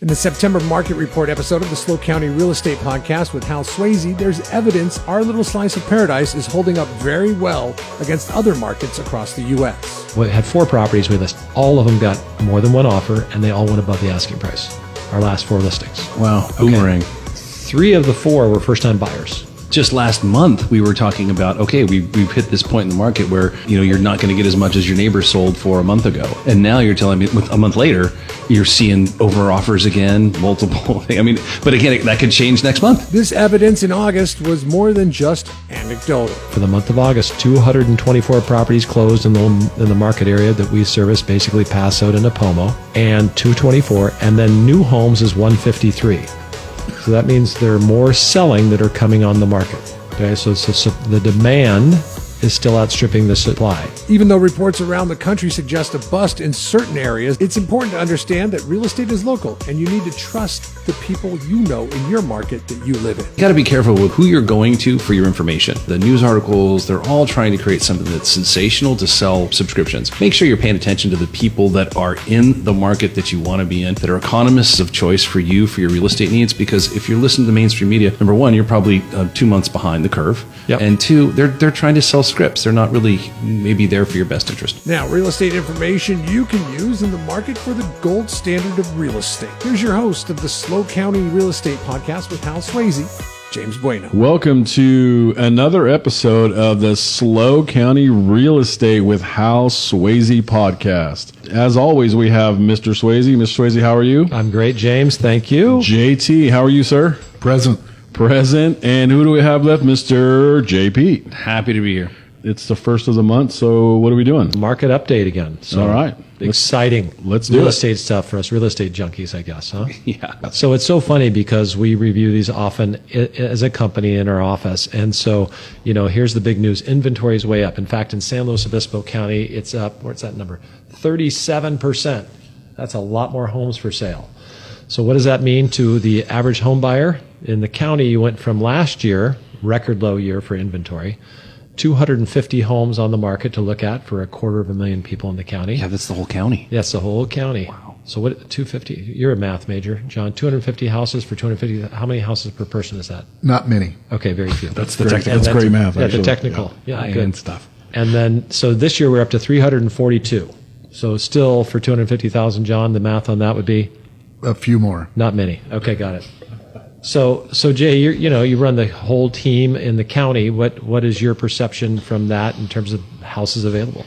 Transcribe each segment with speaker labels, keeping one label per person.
Speaker 1: In the September Market Report episode of the SLO County Real Estate Podcast with Hal Sweasey, there's evidence our little slice of paradise is holding up very well against other markets across the U.S.
Speaker 2: We had 4 properties we listed. All of them got more than one offer, and they all went above the asking price. Our last 4 listings.
Speaker 3: Wow, boomerang.
Speaker 2: 3 of the 4 were first-time buyers.
Speaker 3: Just last month, we were talking about, okay, we've hit this point in the market where, you're not going to get as much as your neighbor sold for a month ago. And now you're telling me a month later, you're seeing over offers again, multiple things. But again, that could change next month.
Speaker 1: This evidence in August was more than just anecdotal.
Speaker 2: For the month of August, 224 properties closed in the market area that we service, basically Paso to Napomo, and 224, and then new homes is 153. So that means there are more selling that are coming on the market. Okay, so the demand is still outstripping the supply.
Speaker 1: Even though reports around the country suggest a bust in certain areas, it's important to understand that real estate is local, and you need to trust the people you know in your market that you live in.
Speaker 3: You got to be careful with who you're going to for your information. The news articles, they're all trying to create something that's sensational to sell subscriptions. Make sure you're paying attention to the people that are in the market that you want to be in, that are economists of choice for you, for your real estate needs, because if you're listening to mainstream media, number one, you're probably 2 months behind the curve.
Speaker 2: Yep.
Speaker 3: And 2, they're trying to sell scripts. They're not really maybe there for your best interest.
Speaker 1: Now, real estate information you can use in the market for the gold standard of real estate. Here's your host of the SLO County Real Estate Podcast with Hal Sweasey, James Bueno.
Speaker 4: Welcome to another episode of the SLO County Real Estate with Hal Sweasey podcast. As always, we have Mr. Sweasey. Mr. Sweasey, how are you?
Speaker 2: I'm great, James. Thank you.
Speaker 4: JT, how are you, sir?
Speaker 5: Present.
Speaker 4: And who do we have left? Mr. JP.
Speaker 3: Happy to be here.
Speaker 4: It's the first of the month, so what are we doing?
Speaker 2: Market update again. So
Speaker 4: all right.
Speaker 2: Exciting.
Speaker 4: Let's do
Speaker 2: real
Speaker 4: it.
Speaker 2: estate stuff for us, real estate junkies, I guess, huh?
Speaker 3: Yeah.
Speaker 2: So it's so funny because we review these often as a company in our office. And so, here's the big news. Inventory is way up. In fact, in San Luis Obispo County, it's up, what's that number? 37%. That's a lot more homes for sale. So what does that mean to the average home buyer? In the county, you went from last year, record low year for inventory, 250 homes on the market to look at for 250,000 people in the county.
Speaker 3: Yeah, that's the whole county.
Speaker 2: Yes, the whole county.
Speaker 3: Wow.
Speaker 2: So what, 250, you're a math major, John, 250 houses for 250, how many houses per person is that?
Speaker 5: Not many.
Speaker 2: Okay, very few.
Speaker 4: That's great math,
Speaker 2: Yeah,
Speaker 4: actually.
Speaker 2: the technical. Yeah, good.
Speaker 3: stuff.
Speaker 2: And then, so this year we're up to 342. So still for 250,000, John, the math on that would be?
Speaker 5: A few more.
Speaker 2: Not many. Okay, got it. So Jay, you run the whole team in the county. What is your perception from that in terms of houses available?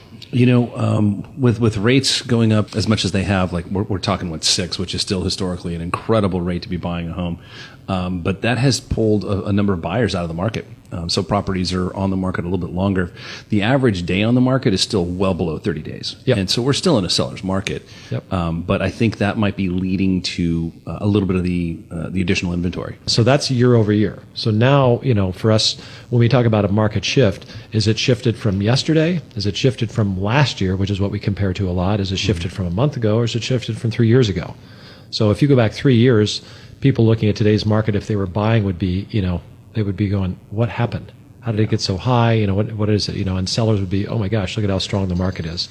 Speaker 3: With rates going up as much as they have, like we're talking 6, which is still historically an incredible rate to be buying a home. But that has pulled a number of buyers out of the market. So properties are on the market a little bit longer. The average day on the market is still well below 30 days.
Speaker 2: Yep.
Speaker 3: And so we're still in a seller's market.
Speaker 2: Yep.
Speaker 3: But I think that might be leading to a little bit of the additional inventory.
Speaker 2: So that's year over year. So now, for us, when we talk about a market shift, is it shifted from yesterday? Is it shifted from last year, which is what we compare to a lot? Is it shifted from a month ago, or is it shifted from 3 years ago? So if you go back 3 years, people looking at today's market, if they were buying, would be, they would be going, what happened? How did it get so high? What is it? And sellers would be, oh my gosh, look at how strong the market is.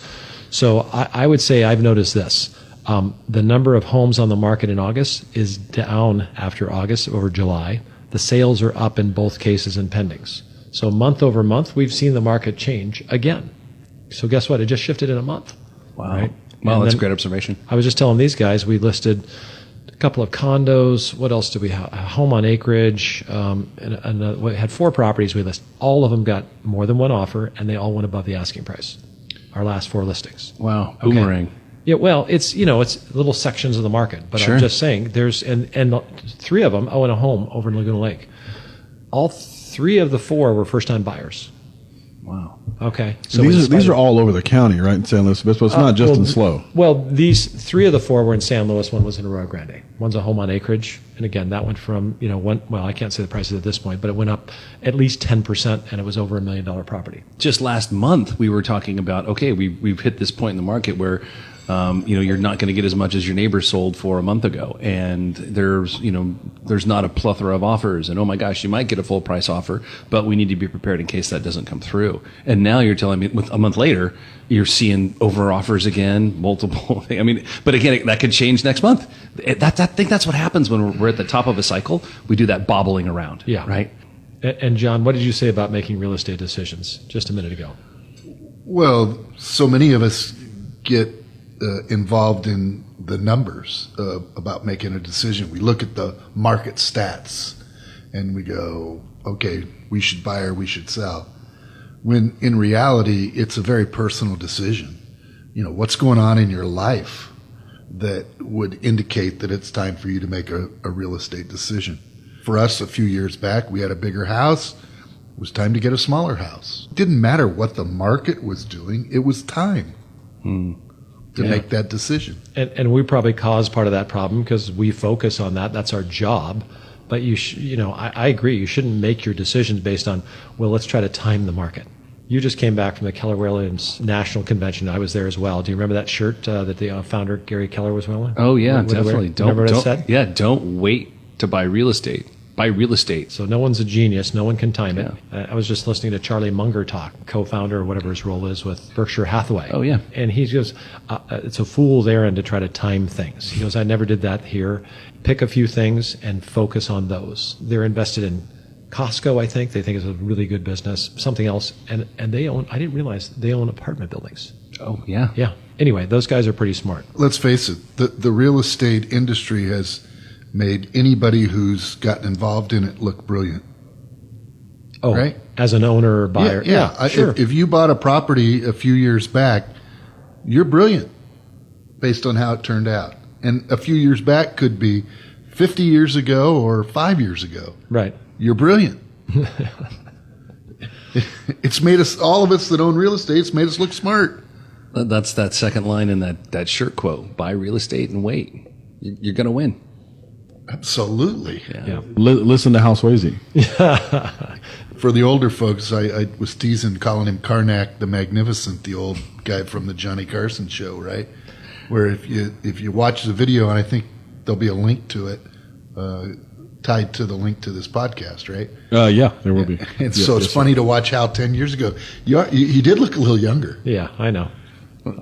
Speaker 2: So I would say I've noticed this. The number of homes on the market in August is down after August over July. The sales are up in both cases in pendings. So month over month, we've seen the market change again. So guess what? It just shifted in a month.
Speaker 3: Wow.
Speaker 2: Right?
Speaker 3: Well,
Speaker 2: And
Speaker 3: that's a
Speaker 2: then
Speaker 3: great observation.
Speaker 2: I was just telling these guys, we listed a couple of condos. What else did we have? A home on acreage. And we had 4 properties we listed. All of them got more than one offer, and they all went above the asking price. Our last 4 listings.
Speaker 3: Wow. Boomerang.
Speaker 2: Yeah, well, it's little sections of the market, but
Speaker 3: Sure.
Speaker 2: I'm just saying there's and 3 of them own a home over in Laguna Lake. All 3 of the 4 were first-time buyers.
Speaker 3: Wow.
Speaker 2: Okay, so
Speaker 4: These are all over the county, right, in San Luis Obispo. It's not just in SLO.
Speaker 2: Well, these 3 of the 4 were in San Luis. One was in Arroyo Grande. One's a home on acreage, and again, that went from well, I can't say the prices at this point, but it went up at least 10%, and it was over $1 million property.
Speaker 3: Just last month, we were talking about, okay, we've hit this point in the market where You're not going to get as much as your neighbor sold for a month ago. And there's not a plethora of offers. And oh my gosh, you might get a full price offer, but we need to be prepared in case that doesn't come through. And now you're telling me a month later, you're seeing over offers again, multiple things. I mean, but again, that could change next month. I think that's what happens when we're at the top of a cycle. We do that bobbling around.
Speaker 2: Yeah.
Speaker 3: Right.
Speaker 2: And John, what did you say about making real estate decisions just a minute ago?
Speaker 5: Well, so many of us get involved in the numbers about making a decision. We look at the market stats and we go, okay, we should buy or we should sell. When in reality, it's a very personal decision. What's going on in your life that would indicate that it's time for you to make a real estate decision. For us, a few years back, we had a bigger house. It was time to get a smaller house. It didn't matter what the market was doing. It was time to make that decision.
Speaker 2: And we probably caused part of that problem because we focus on that. That's our job. But I agree. You shouldn't make your decisions based on, well, let's try to time the market. You just came back from the Keller Williams National Convention. I was there as well. Do you remember that shirt that the founder, Gary Keller, was wearing?
Speaker 3: Oh, yeah, definitely.
Speaker 2: Remember what it said?
Speaker 3: Yeah, don't wait to buy real estate. Buy real estate.
Speaker 2: So no one's a genius. No one can time it. I was just listening to Charlie Munger talk, co-founder or whatever his role is with Berkshire Hathaway.
Speaker 3: Oh, yeah.
Speaker 2: And he goes, it's a fool's errand to try to time things. He goes, I never did that here. Pick a few things and focus on those. They're invested in Costco, I think. They think it's a really good business. Something else. And they own, I didn't realize, they own apartment buildings.
Speaker 3: Oh, yeah.
Speaker 2: Yeah. Anyway, those guys are pretty smart.
Speaker 5: Let's face it, the real estate industry has made anybody who's gotten involved in it look brilliant.
Speaker 2: Oh,
Speaker 5: right?
Speaker 2: As an owner or buyer.
Speaker 5: Yeah.
Speaker 2: Sure.
Speaker 5: If you bought a property a few years back, you're brilliant based on how it turned out. And a few years back could be 50 years ago or 5 years ago.
Speaker 2: Right.
Speaker 5: You're brilliant. It's made us, all of us that own real estate, it's made us look smart.
Speaker 3: That's that second line in that shirt quote. Buy real estate and wait. You're going to win.
Speaker 5: Absolutely.
Speaker 2: Yeah.
Speaker 4: Listen to Hal Sweasey.
Speaker 5: For the older folks, I was teasing calling him Karnak the Magnificent, the old guy from the Johnny Carson show, right? Where if you watch the video, and I think there'll be a link to it, tied to the link to this podcast, right?
Speaker 4: Yeah, there will be.
Speaker 5: And so it's funny to watch Hal 10 years ago. You did look a little younger.
Speaker 2: Yeah, I know.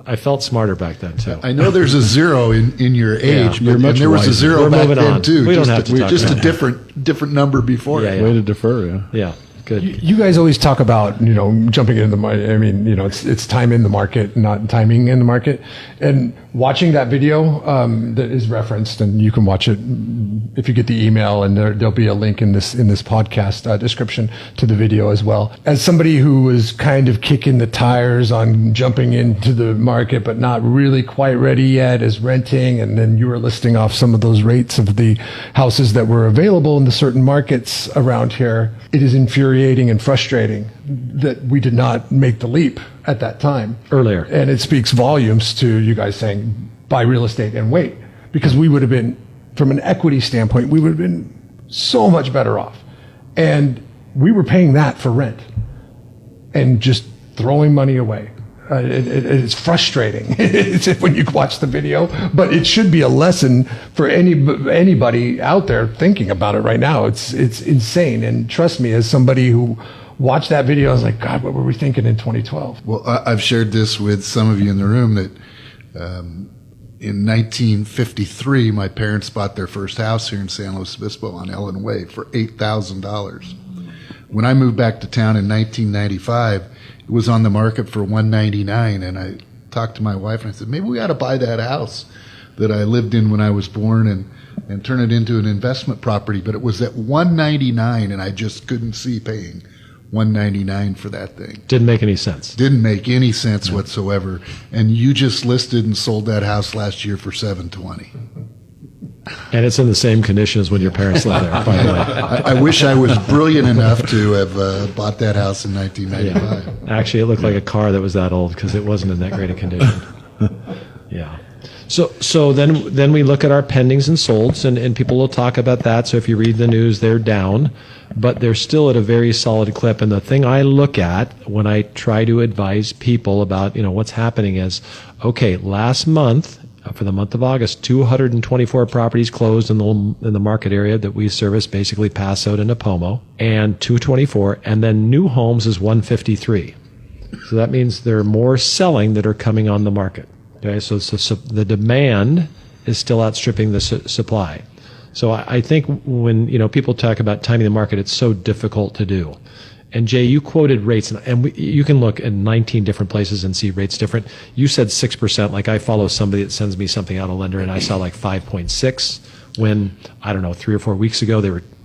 Speaker 2: I felt smarter back then too.
Speaker 5: I know there's a zero in your age,
Speaker 4: You're
Speaker 5: but
Speaker 4: much
Speaker 5: and there was a
Speaker 4: wiser.
Speaker 5: zero
Speaker 2: We're
Speaker 5: back
Speaker 2: moving
Speaker 5: then
Speaker 2: on.
Speaker 5: too.
Speaker 2: We don't
Speaker 5: just
Speaker 2: have to talk
Speaker 5: just
Speaker 2: about
Speaker 5: a different number before.
Speaker 2: Yeah.
Speaker 4: Way to defer, yeah.
Speaker 2: Yeah, good.
Speaker 1: You guys always talk about, jumping into the market. I mean, it's time in the market, not timing in the market. And watching that video that is referenced, and you can watch it if you get the email, and there'll be a link in this podcast description to the video as well. As somebody who was kind of kicking the tires on jumping into the market, but not really quite ready yet, as renting, and then you were listing off some of those rates of the houses that were available in the certain markets around here. It is infuriating and frustrating that we did not make the leap at that time.
Speaker 2: Earlier.
Speaker 1: And it speaks volumes to you guys saying, buy real estate and wait. Because we would have been, from an equity standpoint, we would have been so much better off. And we were paying that for rent and just throwing money away. It's frustrating when you watch the video, but it should be a lesson for anybody out there thinking about it right now. It's insane. And trust me, as somebody who watched that video, I was like, God, what were we thinking in 2012?
Speaker 5: Well, I've shared this with some of you in the room that in 1953, my parents bought their first house here in San Luis Obispo on Ellen Way for $8,000. When I moved back to town in 1995, it was on the market for $199, and I talked to my wife and I said, maybe we ought to buy that house that I lived in when I was born and turn it into an investment property. But it was at $199, and I just couldn't see paying $199 for that thing.
Speaker 2: Didn't make any sense.
Speaker 5: Didn't make any sense whatsoever. And you just listed and sold that house last year for $720.
Speaker 2: And it's in the same condition as when your parents lived there, by the way.
Speaker 5: I wish I was brilliant enough to have bought that house in 1995.
Speaker 2: Actually, it looked like a car that was that old because it wasn't in that great a condition. Yeah. So then we look at our pendings and solds, and people will talk about that. So if you read the news, they're down, but they're still at a very solid clip. And the thing I look at when I try to advise people about what's happening is, okay, last month, for the month of August, 224 properties closed in the market area that we service, basically Paso and Napomo, and 224, and then new homes is 153. So that means there are more selling that are coming on the market. Okay, so the demand is still outstripping the supply. So I think when people talk about timing the market, it's so difficult to do. And Jay, you quoted rates, and you can look in 19 different places and see rates different. You said 6%. Like I follow somebody that sends me something out, a lender, and I saw like 5.6 when, I don't know, 3 or 4 weeks ago,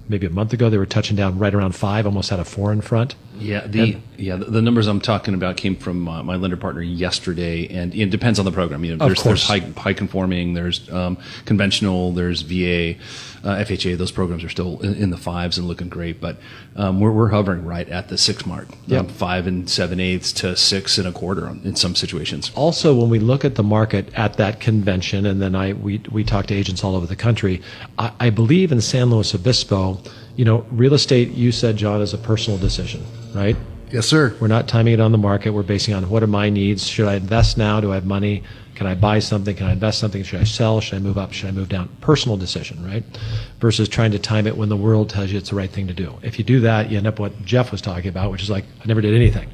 Speaker 2: maybe a month ago, they were touching down right around 5, almost had a 4 in front.
Speaker 3: Yeah, the numbers I'm talking about came from my lender partner yesterday, and it depends on the program. There's high conforming, there's conventional, there's VA, FHA. Those programs are still in the 5s and looking great, but we're hovering right at the 6 mark.
Speaker 2: Yep.
Speaker 3: 5 7/8 to 6 1/4 in some situations.
Speaker 2: Also, when we look at the market at that convention, and then we talk to agents all over the country, I believe in San Luis Obispo, real estate, you said, John, is a personal decision, right?
Speaker 5: Yes, sir.
Speaker 2: We're not timing it on the market. We're basing on what are my needs. Should I invest now? Do I have money? Can I buy something? Can I invest something? Should I sell? Should I move up? Should I move down? Personal decision, right? Versus trying to time it when the world tells you it's the right thing to do. If you do that, you end up what Jeff was talking about, which is like, I never did anything,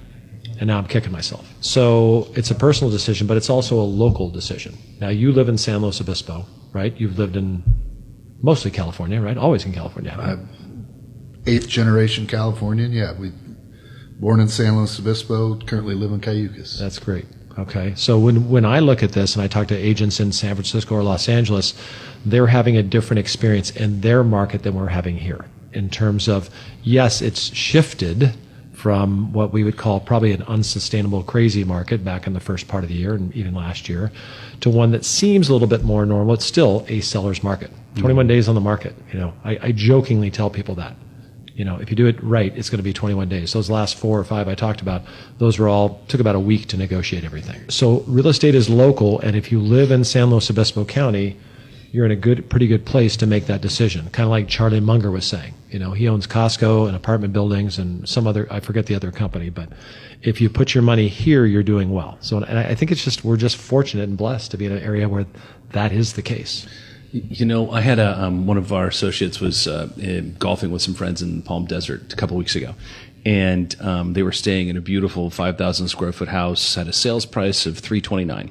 Speaker 2: and now I'm kicking myself. So it's a personal decision, but it's also a local decision. Now, you live in San Luis Obispo, right? You've lived in mostly California, right? Always in California, haven't you?
Speaker 5: 8th generation Californian. Yeah, born in San Luis Obispo, currently live in Cayucas.
Speaker 2: That's great. Okay. So when I look at this and I talk to agents in San Francisco or Los Angeles, they're having a different experience in their market than we're having here in terms of, yes, it's shifted from what we would call probably an unsustainable crazy market back in the first part of the year and even last year to one that seems a little bit more normal. It's still a seller's market. 21 days on the market. I jokingly tell people that. If you do it right, it's going to be 21 days. Those last 4 or 5 I talked about, those took about a week to negotiate everything. So real estate is local, and if you live in San Luis Obispo County, you're in a pretty good place to make that decision. Kind of like Charlie Munger was saying. He owns Costco and apartment buildings and some other, I forget the other company, but if you put your money here, you're doing well. So, and I think we're just fortunate and blessed to be in an area where that is the case.
Speaker 3: I had one of our associates was golfing with some friends in the Palm Desert a couple weeks ago, and they were staying in a beautiful 5,000 square foot house at a sales price of $329. And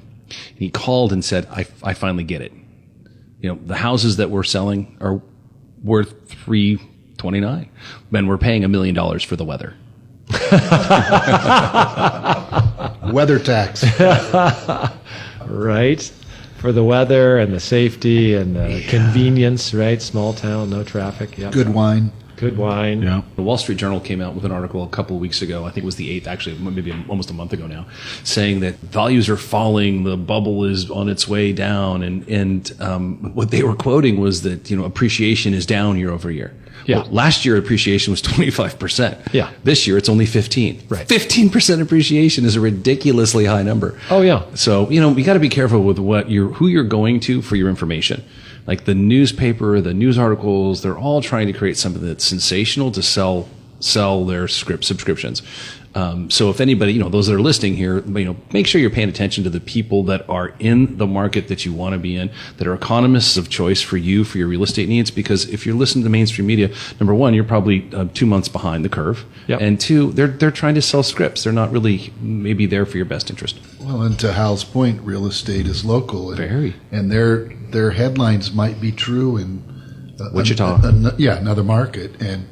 Speaker 3: he called and said, "I finally get it. The houses that we're selling are worth $329, and we're paying $1 million for the weather."
Speaker 5: Weather tax.
Speaker 2: Right. For the weather and the safety and the convenience, right? Small town, no traffic. Yeah.
Speaker 5: Good wine.
Speaker 2: Good wine.
Speaker 4: Yeah.
Speaker 3: The Wall Street Journal came out with an article a couple of weeks ago. I think it was the 8th, actually, maybe almost a month ago now, saying that values are falling, the bubble is on its way down, and what they were quoting was that appreciation is down year over year.
Speaker 2: Yeah.
Speaker 3: Well, last year appreciation was 25%.
Speaker 2: Yeah.
Speaker 3: This year it's only 15.
Speaker 2: Right.
Speaker 3: 15% appreciation is a ridiculously high number.
Speaker 2: Oh yeah.
Speaker 3: So you got to be careful with who you're going to for your information. Like the newspaper, the news articles, they're all trying to create something that's sensational to sell their subscriptions. So if anybody, those that are listening here, make sure you're paying attention to the people that are in the market that you want to be in, that are economists of choice for you, for your real estate needs. Because if you're listening to mainstream media, number one, you're probably 2 months behind the curve.
Speaker 2: Yep.
Speaker 3: And 2, they're trying to sell scripts. They're not really maybe there for your best interest.
Speaker 5: Well, and to Hal's point, real estate is local.
Speaker 3: Very.
Speaker 5: And their headlines might be true in
Speaker 3: Wichita.
Speaker 5: Another market, and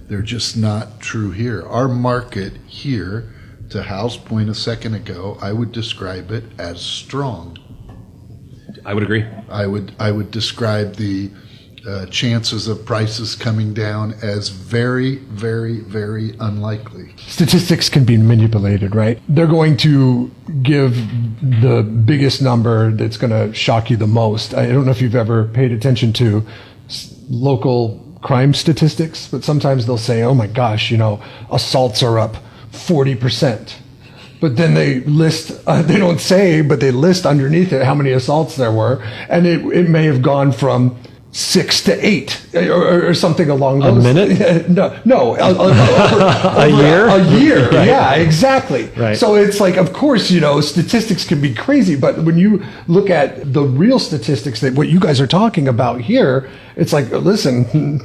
Speaker 5: they're just not true here. Our market here, to Hal's point a second ago, I would describe it as strong.
Speaker 3: I would agree.
Speaker 5: I would describe the chances of prices coming down as very, very, very unlikely.
Speaker 1: Statistics can be manipulated, right? They're going to give the biggest number that's going to shock you the most. I don't know if you've ever paid attention to local crime statistics, but sometimes they'll say, oh my gosh, assaults are up 40%. but then they list, they don't say, but they list underneath it how many assaults there were. And it may have gone from 6 to 8 or something along those.
Speaker 2: A minute?
Speaker 1: No.
Speaker 2: A year?
Speaker 1: A year.
Speaker 2: Right.
Speaker 1: Yeah, exactly.
Speaker 2: Right.
Speaker 1: So it's like, of course, statistics can be crazy, but when you look at the real statistics that what you guys are talking about here, it's like, listen,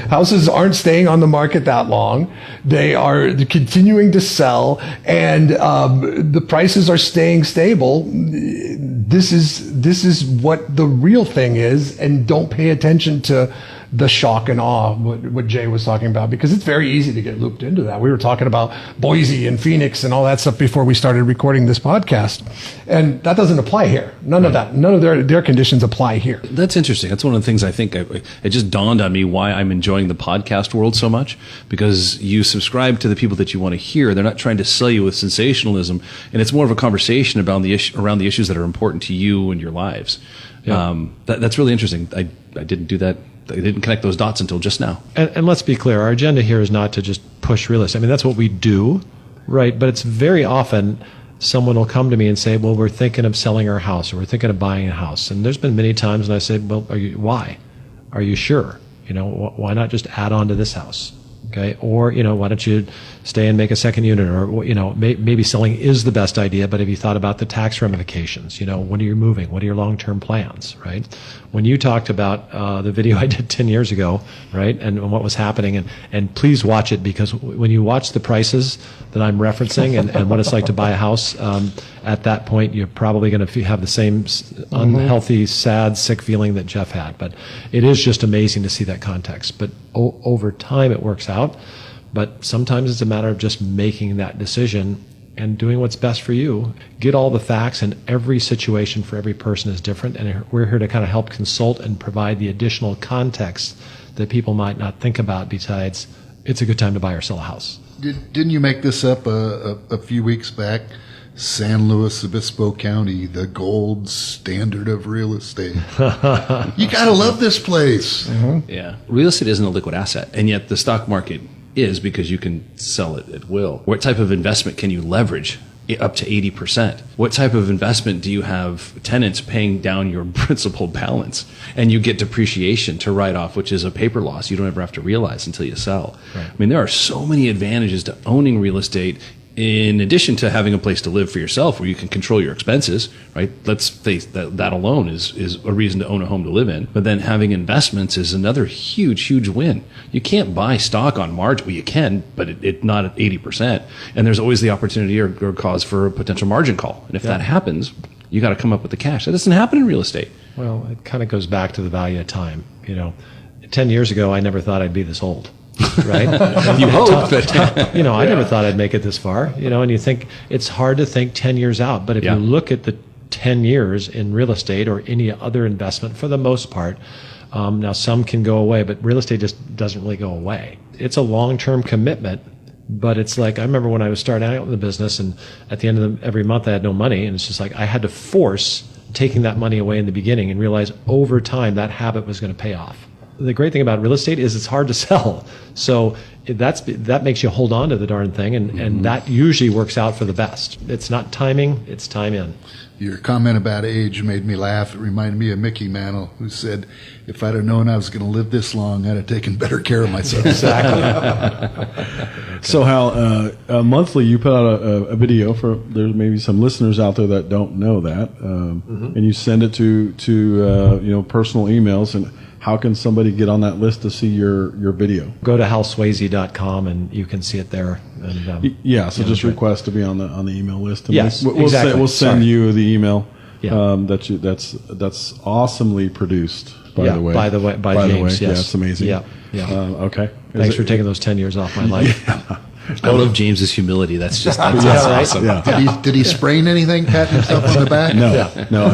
Speaker 1: houses aren't staying on the market that long. They are continuing to sell, and the prices are staying stable. This is what the real thing is, and don't pay attention to the shock and awe, what Jay was talking about, because it's very easy to get looped into that. We were talking about Boise and Phoenix and all that stuff before we started recording this podcast, and that doesn't apply here. None of their conditions apply here.
Speaker 3: That's interesting. That's one of the things I think it just dawned on me why I'm enjoying the podcast world so much, because you subscribe to the people that you want to hear. They're not trying to sell you with sensationalism, and it's more of a conversation about around the issues that are important to you and your lives. Yeah. That's really interesting. I didn't do that. I didn't connect those dots until just now.
Speaker 2: And let's be clear, our agenda here is not to just push real estate. I mean, that's what we do, right? But it's very often someone will come to me and say, well, we're thinking of selling our house, or we're thinking of buying a house. And there's been many times when I say, well, why? Are you sure? Why not just add on to this house? Okay. Or, why don't you stay and make a second unit, or, maybe selling is the best idea, but have you thought about the tax ramifications? When are you moving? What are your long-term plans, right? When you talked about the video I did 10 years ago, right, and what was happening, and please watch it, because when you watch the prices that I'm referencing and what it's like to buy a house, at that point, you're probably going to have the same unhealthy, sad, sick feeling that Jeff had. But it is just amazing to see that context. But over time, it works out. But sometimes it's a matter of just making that decision and doing what's best for you. Get all the facts, and every situation for every person is different. And we're here to kind of help consult and provide the additional context that people might not think about, besides it's a good time to buy or sell a house.
Speaker 5: Didn't you make this up a few weeks back? San Luis Obispo County, the gold standard of real estate. You gotta love this place.
Speaker 1: Mm-hmm.
Speaker 3: Yeah. Real estate isn't a liquid asset, and yet the stock market is, because you can sell it at will. What type of investment can you leverage up to 80%? What type of investment do you have tenants paying down your principal balance, and you get depreciation to write off, which is a paper loss you don't ever have to realize until you sell? Right. I mean, there are so many advantages to owning real estate, in addition to having a place to live for yourself where you can control your expenses, right? Let's face that alone is a reason to own a home to live in. But then having investments is another huge win. You can't buy stock on margin. Well, you can, but it's not at 80%. And there's always the opportunity or cause for a potential margin call. And if that happens, you got to come up with the cash. That doesn't happen in real estate.
Speaker 2: Well, it kind of goes back to the value of time. 10 years ago, I never thought I'd be this old. Right?
Speaker 3: You hope, but
Speaker 2: I never thought I'd make it this far. And you think it's hard to think 10 years out. But if you look at the 10 years in real estate or any other investment, for the most part, now some can go away, but real estate just doesn't really go away. It's a long-term commitment. But it's like, I remember when I was starting out in the business, and at the end of every month I had no money, and it's just like I had to force taking that money away in the beginning and realize over time that habit was going to pay off. The great thing about real estate is it's hard to sell. So that makes you hold on to the darn thing, and that usually works out for the best. It's not timing, it's time in.
Speaker 5: Your comment about age made me laugh. It reminded me of Mickey Mantle, who said, if I'd have known I was going to live this long, I'd have taken better care of myself.
Speaker 2: Exactly.
Speaker 4: So Hal, monthly you put out a video for, there's maybe some listeners out there that don't know that, and you send it to personal emails. And how can somebody get on that list to see your video? Go
Speaker 2: to halsweasey.com and you can see it there. And,
Speaker 4: so just request to be on the email list. And
Speaker 2: yes,
Speaker 4: exactly. We'll send you the email.
Speaker 2: Yeah.
Speaker 4: That's awesomely produced. By the way,
Speaker 2: by James. Yes.
Speaker 4: Yeah, it's amazing.
Speaker 2: Yeah.
Speaker 4: Okay.
Speaker 2: Thanks for taking those 10 years off my life.
Speaker 3: I love James's humility. That's awesome.
Speaker 4: Yeah.
Speaker 5: Did he sprain anything, patting himself on the back?
Speaker 4: No.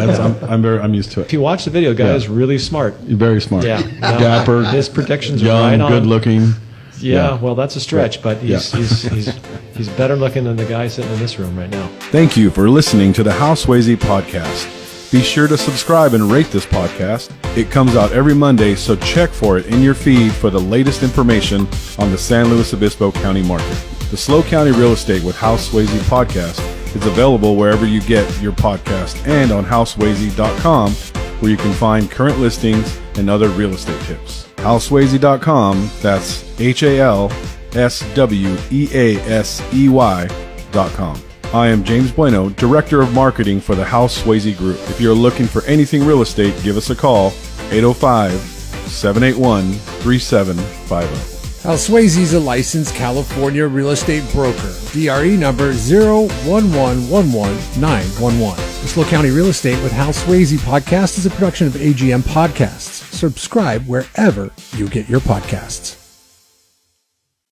Speaker 4: I'm used to it.
Speaker 2: If you watch the video, guy's really smart.
Speaker 4: Very smart.
Speaker 2: Yeah.
Speaker 4: Dapper.
Speaker 2: His predictions
Speaker 4: young,
Speaker 2: are right on.
Speaker 4: good looking.
Speaker 2: Yeah, well, that's a stretch, but he's better looking than the guy sitting in this room right now.
Speaker 6: Thank you for listening to the Hal Sweasey podcast. Be sure to subscribe and rate this podcast. It comes out every Monday, so check for it in your feed for the latest information on the San Luis Obispo County market. The SLO County Real Estate with Hal Sweasey podcast is available wherever you get your podcast and on halsweasey.com, where you can find current listings and other real estate tips. halsweasey.com, that's HALSWEASEY.com. I am James Bueno, Director of Marketing for the Hal Sweasey Group. If you're looking for anything real estate, give us a call, 805-781-3750.
Speaker 1: Hal Sweasey is a licensed California real estate broker. DRE number 01111-911. The SLO County Real Estate with Hal Sweasey podcast is a production of AGM Podcasts. Subscribe wherever you get your podcasts.